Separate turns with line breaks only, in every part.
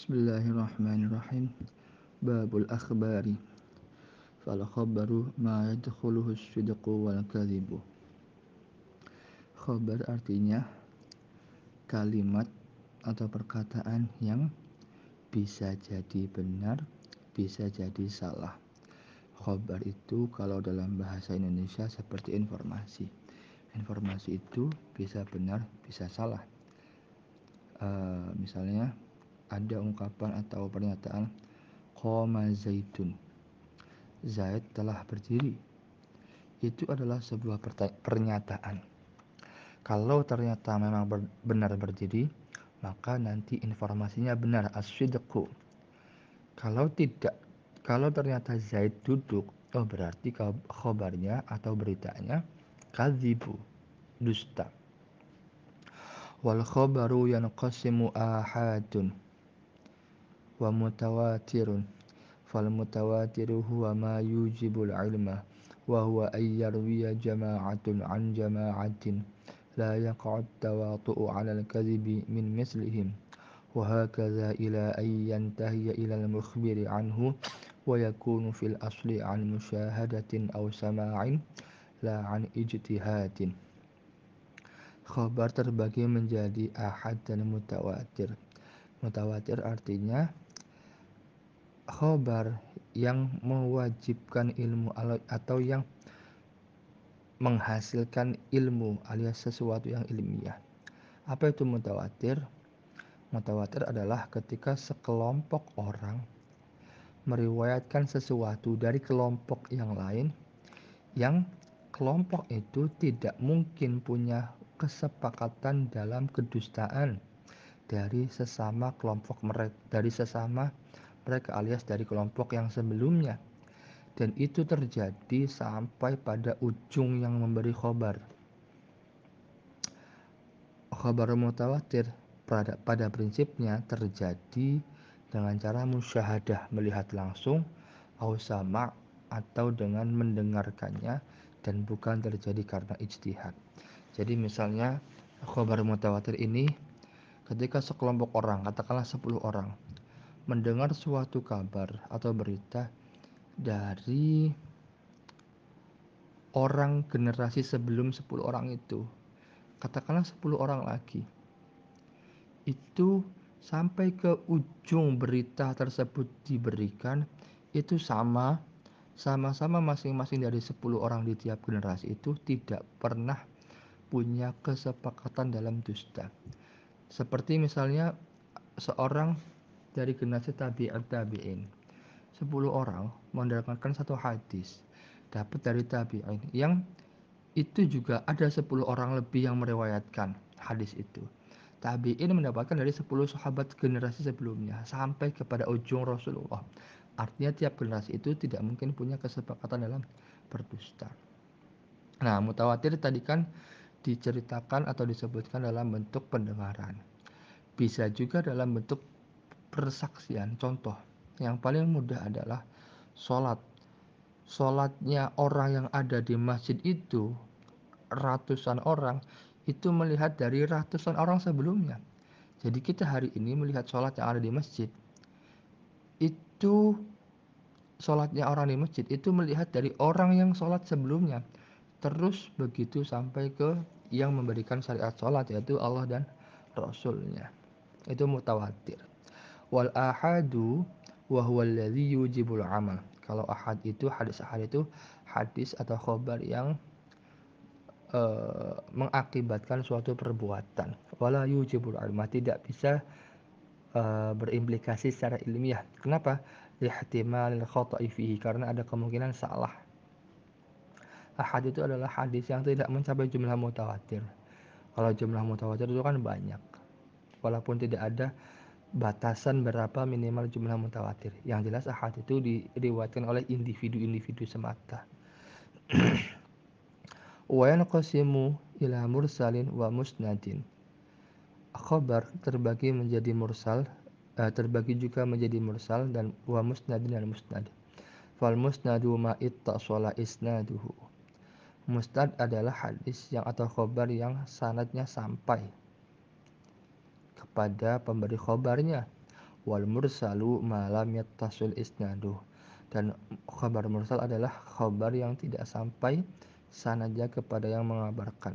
Bismillahirrahmanirrahim. Babul akhbari. Fal khabaru ma yadkhuluhu as-sidqu wal kadhibu. Khabar artinya kalimat atau perkataan yang bisa jadi benar, bisa jadi salah. Khabar itu kalau dalam bahasa Indonesia seperti informasi. Informasi itu bisa benar, bisa salah. Misalnya ada ungkapan atau pernyataan qama zaitun. Zaid telah berdiri. Itu adalah sebuah pernyataan. Kalau ternyata memang benar berdiri, maka nanti informasinya benar, as-sidqu. Kalau tidak, kalau ternyata Zaid duduk, oh berarti khabarnya atau beritanya kadzibu, dusta. Wal khabaru yanqasimu ahadun wa mutawatirun. Fal mutawatiru huwa ma yujibul ilma wa huwa ay yarwiya jama'atun an jama'atin la yaqa'u at-tawatu'u 'ala al-kadhibi min mislihim wa hakaza ila ay yantahiya ila al-mukhbiri anhu wa yakunu fil asli 'an musyahadatin aw sama'in la 'an ijtihadin. Khabar terbagi menjadi ahad dan mutawatir. Mutawatir artinya khabar yang mewajibkan ilmu atau yang menghasilkan ilmu alias sesuatu yang ilmiah. Apa itu mutawatir? Mutawatir adalah ketika sekelompok orang meriwayatkan sesuatu dari kelompok yang lain yang kelompok itu tidak mungkin punya kesepakatan dalam kedustaan dari sesama kelompok mereka, dari sesama mereka alias dari kelompok yang sebelumnya. Dan itu terjadi sampai pada ujung yang memberi khabar. Khabar mutawatir pada prinsipnya terjadi dengan cara musyahadah, melihat langsung, au sama' atau dengan mendengarkannya, dan bukan terjadi karena ijtihad. Jadi misalnya khabar mutawatir ini ketika sekelompok orang, katakanlah 10 orang, mendengar suatu kabar atau berita dari orang generasi sebelum 10 orang itu, katakanlah 10 orang lagi, itu sampai ke ujung berita tersebut diberikan, itu sama-sama masing-masing dari 10 orang di tiap generasi itu tidak pernah punya kesepakatan dalam dusta. Seperti misalnya seorang dari generasi tabi'in, 10 orang mendapatkan satu hadis dapat dari tabi'in yang itu juga ada 10 orang lebih yang meriwayatkan hadis itu. Tabi'in mendapatkan dari 10 sahabat generasi sebelumnya sampai kepada ujung Rasulullah. Artinya tiap generasi itu tidak mungkin punya kesepakatan dalam berdusta. Nah, mutawatir tadi kan diceritakan atau disebutkan dalam bentuk pendengaran. Bisa juga dalam bentuk persaksian. Contoh yang paling mudah adalah sholat. Sholatnya orang yang ada di masjid itu, ratusan orang, itu melihat dari ratusan orang sebelumnya. Jadi kita hari ini melihat sholat yang ada di masjid, itu sholatnya orang di masjid itu melihat dari orang yang sholat sebelumnya. Terus begitu sampai ke yang memberikan syariat sholat, yaitu Allah dan Rasulnya. Itu mutawatir. Wal ahadu wa huwa alladhi yujibul amal. Kalau ahad itu, hadis ahad itu hadis atau khabar yang mengakibatkan suatu perbuatan. Wala yujibul ilma, tidak bisa berimplikasi secara ilmiah. Kenapa? Lihtimalil khata'i fihi, karena ada kemungkinan salah. Ahad itu adalah hadis yang tidak mencapai jumlah mutawatir. Kalau jumlah mutawatir itu kan banyak. Walaupun tidak ada batasan berapa minimal jumlah mutawatir. Yang jelas ahad itu diriwayatkan oleh individu-individu semata. Wa yanqasimu ila mursalin wa musnadin. Khabar terbagi juga menjadi mursal dan wa musnadin dan musnad. Fal musnadu ma ittasala isnaduhu. Musnad adalah hadis yang atau khabar yang sanadnya sampai kepada pemberi khabarnya. Wal mursalu ma lam yattasil isnaduh. Dan khabar mursal adalah khabar yang tidak sampai sanadnya kepada yang mengabarkan,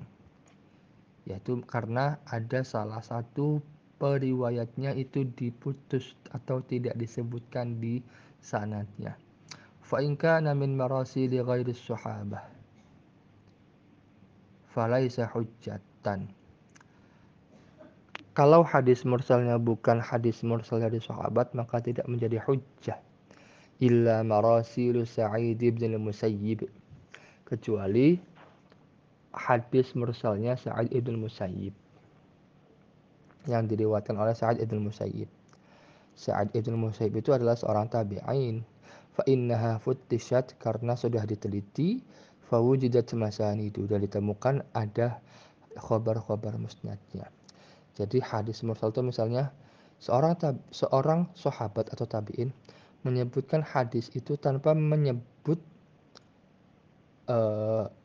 yaitu karena ada salah satu periwayatnya itu diputus atau tidak disebutkan di sanadnya. Fa in kana min marasili ghairi sahabah falaisa hujjatan. Kalau hadis mursalnya bukan hadis mursal dari sahabat, maka tidak menjadi hujjah. Illa marasilu Sa'id ibn al-Musayyib, kecuali hadis mursalnya Sa'id ibn al-Musayyib yang diriwayatkan oleh Sa'id ibn al-Musayyib. Sa'id ibn al-Musayyib itu adalah seorang tabi'in. Fa innaha futtishat, karena sudah diteliti, fa wujidat masanidu, dan ditemukan ada khabar-khabar musnadnya. Jadi hadis mursal itu misalnya seorang sahabat atau tabi'in menyebutkan hadis itu tanpa menyebut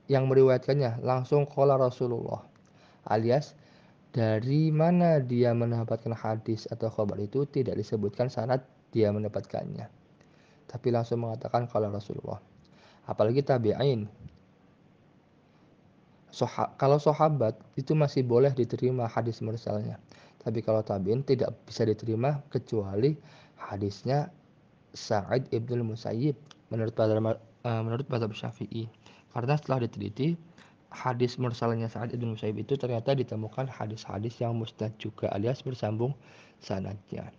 yang meriwayatkannya, langsung qala Rasulullah, alias dari mana dia mendapatkan hadis atau khabar itu tidak disebutkan sanad dia mendapatkannya, tapi langsung mengatakan qala Rasulullah. Apalagi tabi'in. Kalau sahabat itu masih boleh diterima hadis mursalnya, tapi kalau tabi'in tidak bisa diterima kecuali hadisnya Sa'id ibn Musayyib menurut mazhab Syafi'i. Karena setelah diteliti, hadis mursalnya Sa'id ibn Musayyib itu ternyata ditemukan hadis-hadis yang musnad juga, alias bersambung sanadnya.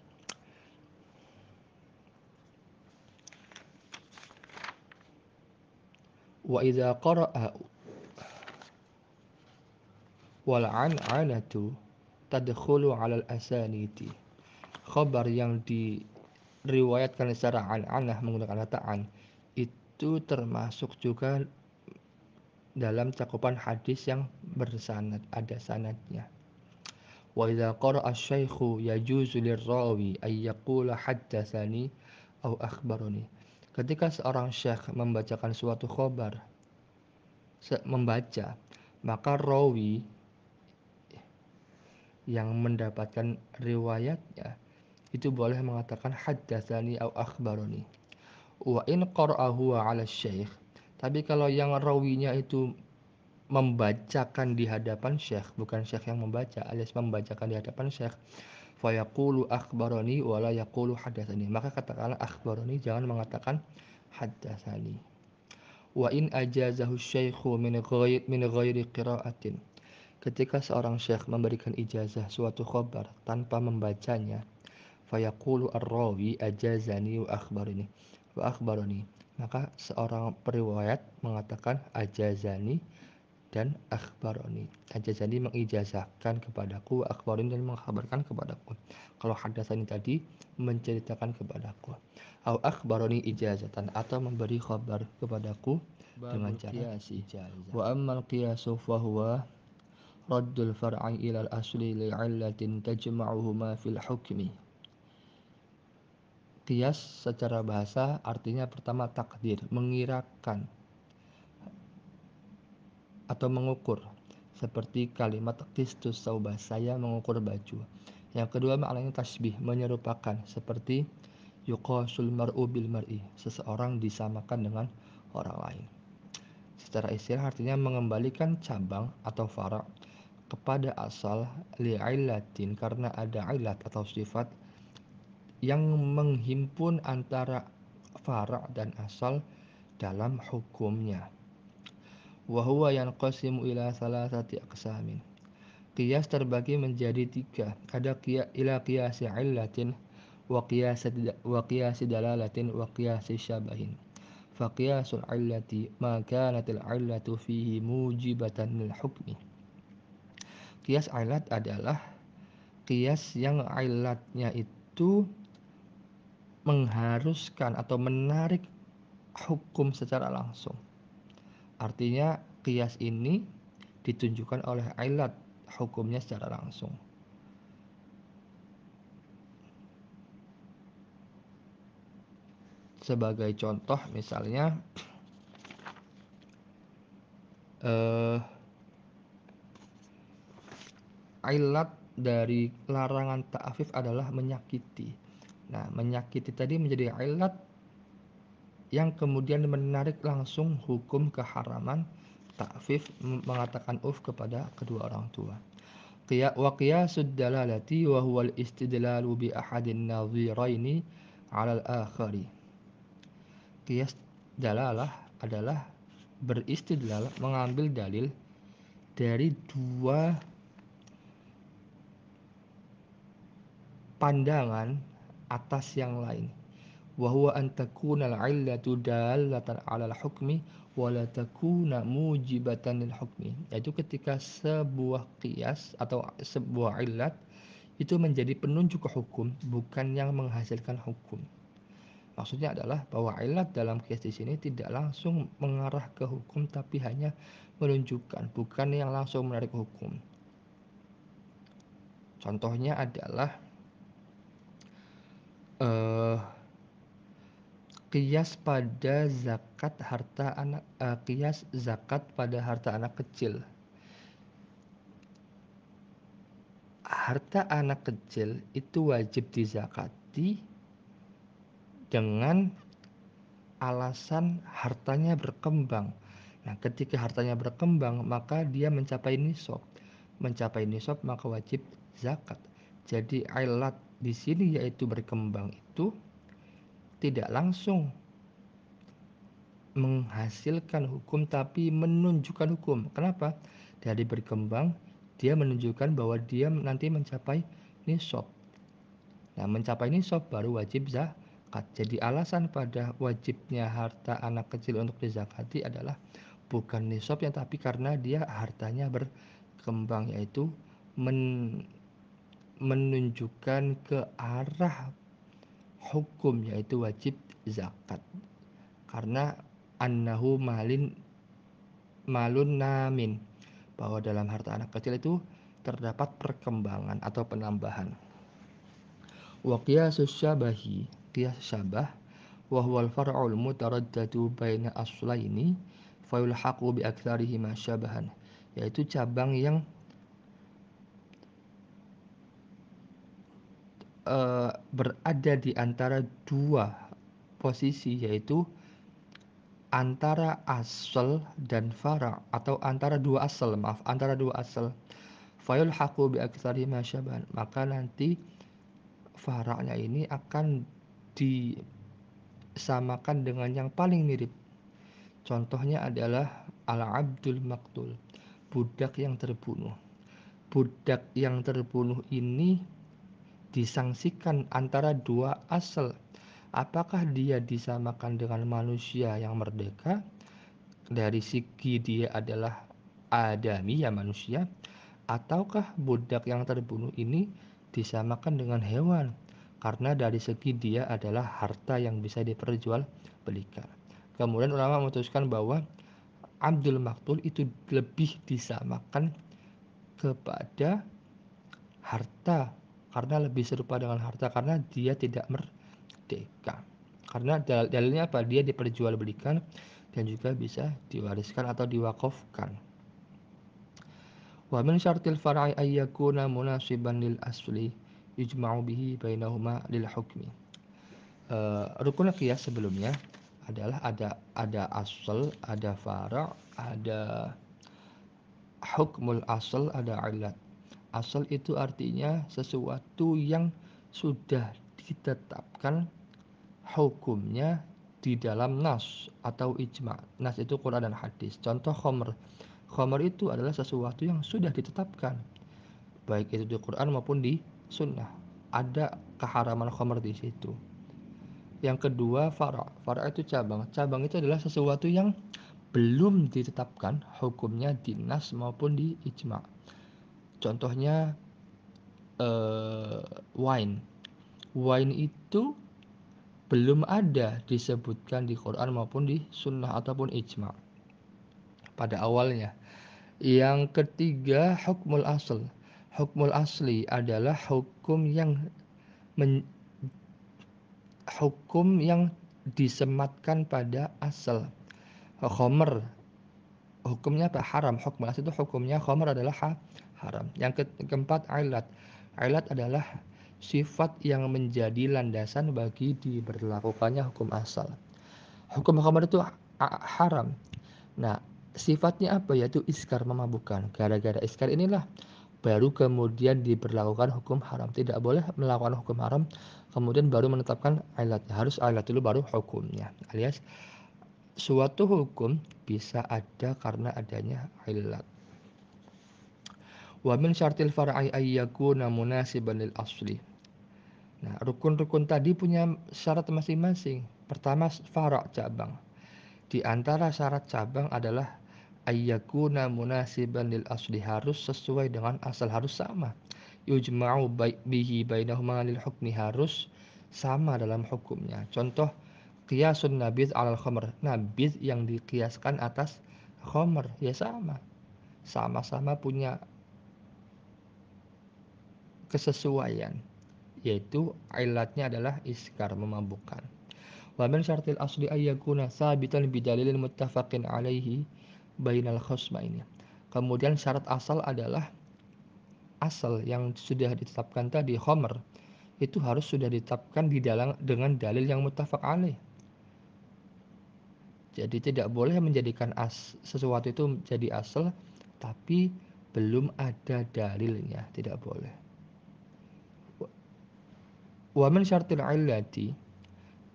Wa idza qara'a wal 'an'anatu tadkhulu 'ala al-asanidi. Khabar yang diriwayatkan secara an-anah menggunakan kata an itu termasuk juga dalam cakupan hadis yang bersanad, ada sanadnya. Wa idza qara'a asy-syaikhu yajuzu lirrawi ay yaqula haddatsani aw akhbarani. Ketika seorang syekh membacakan suatu khabar, maka rawi yang mendapatkan riwayatnya itu boleh mengatakan haddatsani aw akhbarani. Wa in qara'ahu 'ala syekh, tapi kalau yang rawinya itu membacakan di hadapan syekh, bukan syekh yang membaca, alias membacakan di hadapan syekh, fa yaqulu akhbarani wa la yaqulu haddatsani, maka katakanlah akhbarani, jangan mengatakan haddatsani. Wa in ajazahu syaikhu min ghairi qira'atin, ketika seorang syekh memberikan ijazah suatu khabar tanpa membacanya, fayaqulu ar-rawi ajazani wa akhbarani, maka seorang periwayat mengatakan ajazani dan akhbarani. Ajazani mengijazahkan kepadaku, wa akhbarani dan mengkhabarkan kepadaku. Kalau hadatsani tadi menceritakan kepadaku. Au akhbarani ijazatan, atau memberi khabar kepadaku dengan cara ijazah. Wa ammal qiyasu fa huwa raddul far'i ila al-asli li'illatin tajma'uhuma fil hukmi. Qiyas secara bahasa artinya pertama takdir, mengirakan atau mengukur, seperti kalimat qistus saubah, saya mengukur baju. Yang kedua maknanya tasbih, menyerupakan, seperti yuqasul mar'u bil mar'i, seseorang disamakan dengan orang lain. Secara istilah artinya mengembalikan cabang atau fara' kepada asal li'illatin, karena ada ilat atau sifat yang menghimpun antara fara' dan asal dalam hukumnya. Wa huwa yanqasimu ila salasati aqsamin. Qiyas terbagi menjadi 3. Ada ila qiyasi illatin wa qiyasi dalalatin wa qiyasi syabahin. Fa qiyasul illati ma kanatil illatu fihi mujibatan lil hukmi. Qiyas illat adalah qiyas yang illatnya itu mengharuskan atau menarik hukum secara langsung. Artinya qiyas ini ditunjukkan oleh ilat, hukumnya secara langsung. Sebagai contoh misalnya ilat dari larangan ta'afif adalah menyakiti. Nah, menyakiti tadi menjadi ilat yang kemudian menarik langsung hukum keharaman ta'fif, mengatakan kepada kedua orang tua. Wa qiyasud dalalati wa huwa al-istidlalu bi ahadin nadhiraini 'ala al-akhari. Qiyas dalalah adalah beristidlal, mengambil dalil dari dua pandangan atas yang lain. Wa huwa an takuna al-'illatu dallatan 'ala al-hukmi wa la takuna mujibatan lil hukmi. Yaitu ketika sebuah qiyas atau sebuah illat itu menjadi penunjuk ke hukum, bukan yang menghasilkan hukum. Maksudnya adalah bahwa illat dalam qiyas di sini tidak langsung mengarah ke hukum, tapi hanya menunjukkan, bukan yang langsung menarik hukum. Contohnya adalah qiyas pada zakat harta anak, qiyas zakat pada harta anak kecil. Harta anak kecil itu wajib dizakati dengan alasan hartanya berkembang. Nah, ketika hartanya berkembang, maka dia mencapai nisab. Mencapai nisab maka wajib zakat. Jadi ilat di sini yaitu berkembang itu tidak langsung menghasilkan hukum tapi menunjukkan hukum. Kenapa? Dari berkembang dia menunjukkan bahwa dia nanti mencapai nisab. Nah, mencapai nisab baru wajib zakat. Jadi alasan pada wajibnya harta anak kecil untuk dizakati adalah bukan nisabnya, tapi karena dia hartanya berkembang, yaitu menunjukkan ke arah hukum, yaitu wajib zakat. Karena annahu malun namin, bahwa dalam harta anak kecil itu terdapat perkembangan atau penambahan. Wa qiyasus syabahi, qiyas syabah, wa huwal far'ul mutaraddadu baina aslaini fayulhaqu bi aktsarihima syabahan, yaitu cabang yang berada di antara dua posisi, yaitu antara asal dan fara', atau antara dua asal, antara dua asal. Fayulhaqu bi aktsarihima syabahan, maka nanti fara'nya ini akan disamakan dengan yang paling mirip. Contohnya adalah al-abdul maqtul, budak yang terbunuh. Budak yang terbunuh ini disangsikan antara dua asal. Apakah dia disamakan dengan manusia yang merdeka? Dari segi dia adalah adami, ya manusia, ataukah budak yang terbunuh ini disamakan dengan hewan karena dari segi dia adalah harta yang bisa diperjualbelikan. Kemudian ulama memutuskan bahwa Abdul Maktul itu lebih disamakan kepada harta karena lebih serupa dengan harta, karena dia tidak merdeka. Karena dalilnya apa? Dia diperjualbelikan dan juga bisa diwariskan atau diwakafkan. Wa min syartil far'i ay yakuna munasiban lil asli yujma'u bihi bainahuma lil hukmi. Rukun qiyas sebelumnya adalah ada asal, ada fara', ada hukmul asal, ada ilat. Asal itu artinya sesuatu yang sudah ditetapkan hukumnya di dalam nas atau ijma'. Nas itu Quran dan hadis. Contoh khamr. Khamr itu adalah sesuatu yang sudah ditetapkan, baik itu di Quran maupun di sunnah. Ada keharaman khamr di situ. Yang kedua, fara'. Fara' itu cabang. Cabang itu adalah sesuatu yang belum ditetapkan hukumnya di nas maupun di ijma'. Contohnya wine. Wine itu belum ada disebutkan di Quran maupun di sunnah ataupun ijma' pada awalnya. Yang ketiga, hukmul asl. Hukmul asli adalah hukum yang disematkan pada asal. Khamr hukumnya apa? Haram. Hukmul asli itu hukumnya khamr adalah haram. Yang keempat, ilat. Ilat adalah sifat yang menjadi landasan bagi diberlakukannya hukum asal. Hukum khamar itu haram. Nah, sifatnya apa? Yaitu iskar, memabukkan. Gara-gara iskar inilah baru kemudian diberlakukan hukum haram. Tidak boleh melakukan hukum haram kemudian baru menetapkan ilatnya. Harus ilat dulu baru hukumnya. Alias suatu hukum bisa ada karena adanya ilat. Wa min syartil far'i ay yakuna munasiban lil asli. Nah, rukun-rukun tadi punya syarat masing-masing. Pertama, fara' cabang. Di antara syarat cabang adalah ayyakuna munasiban lil asli, harus sesuai dengan asal, harus sama. Yujma'u bihi bainahuma lil hukmi, harus sama dalam hukumnya. Contoh, qiyasun nabiz alal khamr. Nabiz yang dikiaskan atas khamr, ya sama. Sama-sama punya kesesuaian, yaitu ilatnya adalah iskar, memabukkan. Wa min syartil asli ayyakuna sabitan bidalilin muttafaqin alaihi bainal khasmaini. Kemudian syarat asal adalah asal yang sudah ditetapkan tadi khamr itu harus sudah ditetapkan di dalam dengan dalil yang muttafaq alaih. Jadi tidak boleh menjadikan sesuatu itu menjadi asal tapi belum ada dalilnya, tidak boleh. Wa min syartil illati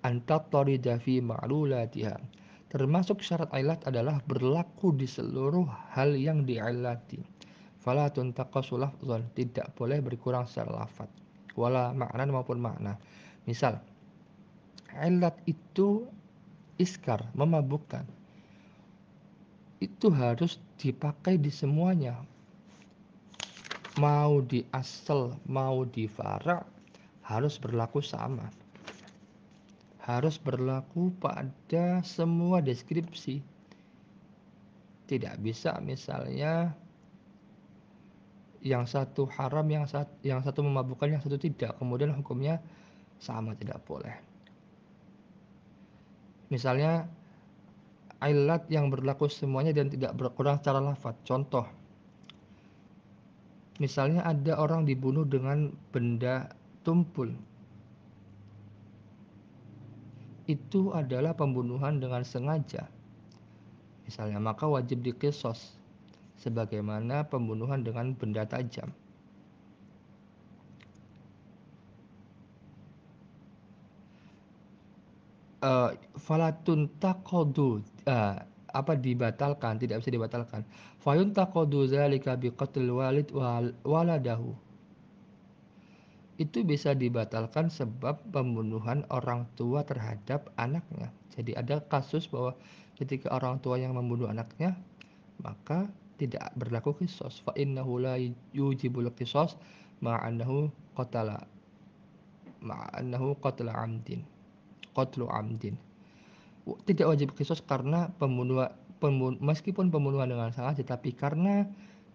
an tatarida fi ma'lulatiha. Termasuk syarat ilat adalah berlaku di seluruh hal yang diilati. Fala tuntaqasu lafzan, tidak boleh berkurang secara lafaz. Wala makna maupun makna. Misal, ilat itu iskar, memabukkan. Itu harus dipakai di semuanya. Mau di asal, mau di fara' harus berlaku sama. Harus berlaku pada semua deskripsi. Tidak bisa misalnya yang satu haram, yang satu memabukkan, yang satu tidak. Kemudian hukumnya sama, tidak boleh. Misalnya ilat yang berlaku semuanya dan tidak berkurang secara lafaz. Contoh, misalnya ada orang dibunuh dengan benda tumpul. Itu adalah pembunuhan dengan sengaja. Misalnya, maka wajib diqisas sebagaimana pembunuhan dengan benda tajam. Falatun taqadu, apa dibatalkan, tidak bisa dibatalkan. Fayun taqadu zalika biqatlil walid waladahu. Itu bisa dibatalkan sebab pembunuhan orang tua terhadap anaknya. Jadi ada kasus bahwa ketika orang tua yang membunuh anaknya, maka tidak berlaku qisas. Fa innahu la yujibul qisas ma'annahu qatala amdin. Qatlu amdin. Tidak wajib qisas karena meskipun pembunuhan dengan sengaja, tapi karena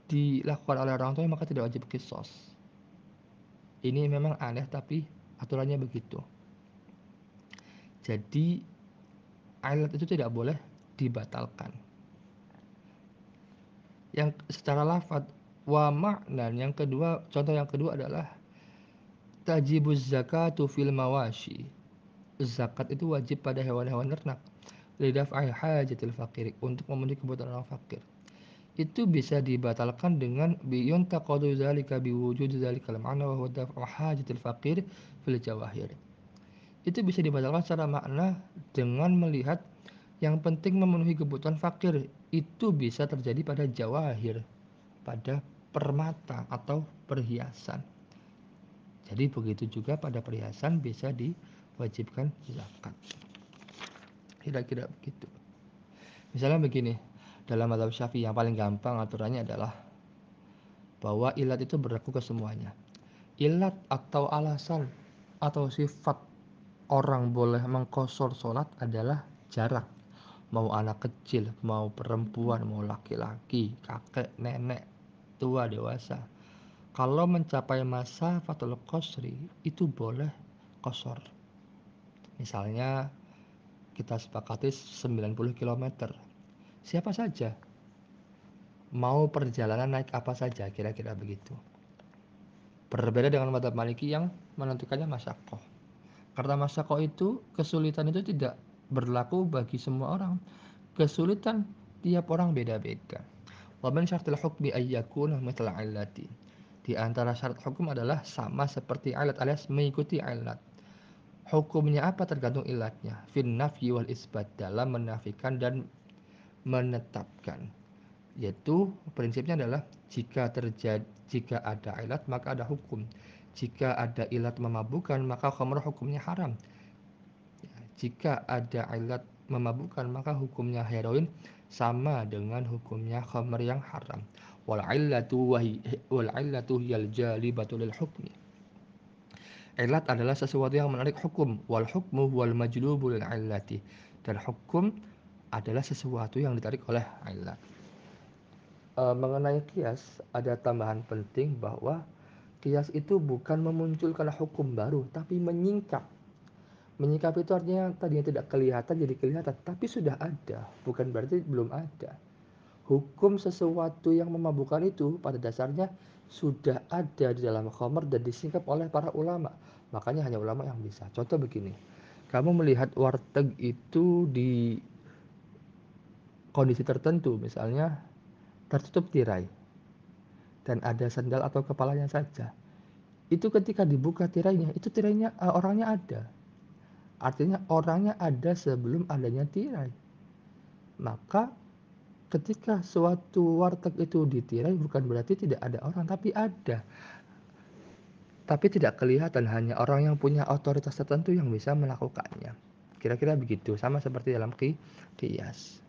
dilakukan oleh orang tua maka tidak wajib qisas. Ini memang aneh tapi aturannya begitu. Jadi ilat itu tidak boleh dibatalkan. Yang secara lafaz wa makna, yang kedua, contoh yang kedua adalah tajibuz zakatu fil mawashi. Zakat itu wajib pada hewan-hewan ternak. Lidaf'il hajatil faqir, untuk memenuhi kebutuhan orang fakir. Itu bisa dibatalkan dengan biyun taqadu zalika biwujud zalikal ma'na wa huwa daf'u hajatil faqir fil jawahir. Itu bisa dibatalkan secara makna dengan melihat yang penting memenuhi kebutuhan fakir. Itu bisa terjadi pada jawahir, pada permata atau perhiasan. Jadi begitu juga pada perhiasan bisa diwajibkan zakat. Kira-kira begitu. Misalnya begini, dalam mazhab Syafi'i yang paling gampang aturannya adalah bahwa ilat itu berlaku ke semuanya. Ilat atau alasan atau sifat orang boleh mengqashar sholat adalah jarak. Mau anak kecil, mau perempuan, mau laki-laki, kakek, nenek, tua, dewasa. Kalau mencapai masa fatul qasri itu boleh qashar. Misalnya kita sepakati 90 km. Siapa saja mau perjalanan naik apa saja, kira-kira begitu. Berbeda dengan madzhab Maliki yang menentukannya masyaqqah. Karena masyaqqah itu, kesulitan itu tidak berlaku bagi semua orang. Kesulitan tiap orang beda-beda. Wa min syartil hukmi ay yakuna mithla 'illati. Di antara syarat hukum adalah sama seperti ilat alias mengikuti ilat. Hukumnya apa tergantung ilatnya. Fin nafyi wal isbat, dalam menafikan dan menetapkan. Yaitu prinsipnya adalah jika ada ilat maka ada hukum. Jika ada ilat memabukkan maka khamr hukumnya haram. Jika ada ilat memabukkan maka hukumnya heroin sama dengan hukumnya khamr yang haram. Wal illatu hiyal jalibatu lil hukmi. Ilat adalah sesuatu yang menarik hukum. Wal hukmu wal majlubu lil illati. Dan hukum adalah sesuatu yang ditarik oleh ilat. Mengenai kias, ada tambahan penting bahwa kias itu bukan memunculkan hukum baru, tapi menyingkap. Menyingkap itu artinya tadinya tidak kelihatan jadi kelihatan, tapi sudah ada, bukan berarti belum ada. Hukum sesuatu yang memabukkan itu pada dasarnya sudah ada di dalam khamr dan disingkap oleh para ulama. Makanya hanya ulama yang bisa. Contoh begini, kamu melihat warteg itu di kondisi tertentu, misalnya tertutup tirai dan ada sendal atau kepalanya saja. Itu ketika dibuka tirainya, itu tirainya orangnya ada. Artinya orangnya ada sebelum adanya tirai. Maka ketika suatu warteg itu ditirai bukan berarti tidak ada orang, tapi ada. Tapi tidak kelihatan, hanya orang yang punya otoritas tertentu yang bisa melakukannya. Kira-kira begitu, sama seperti dalam qiyas.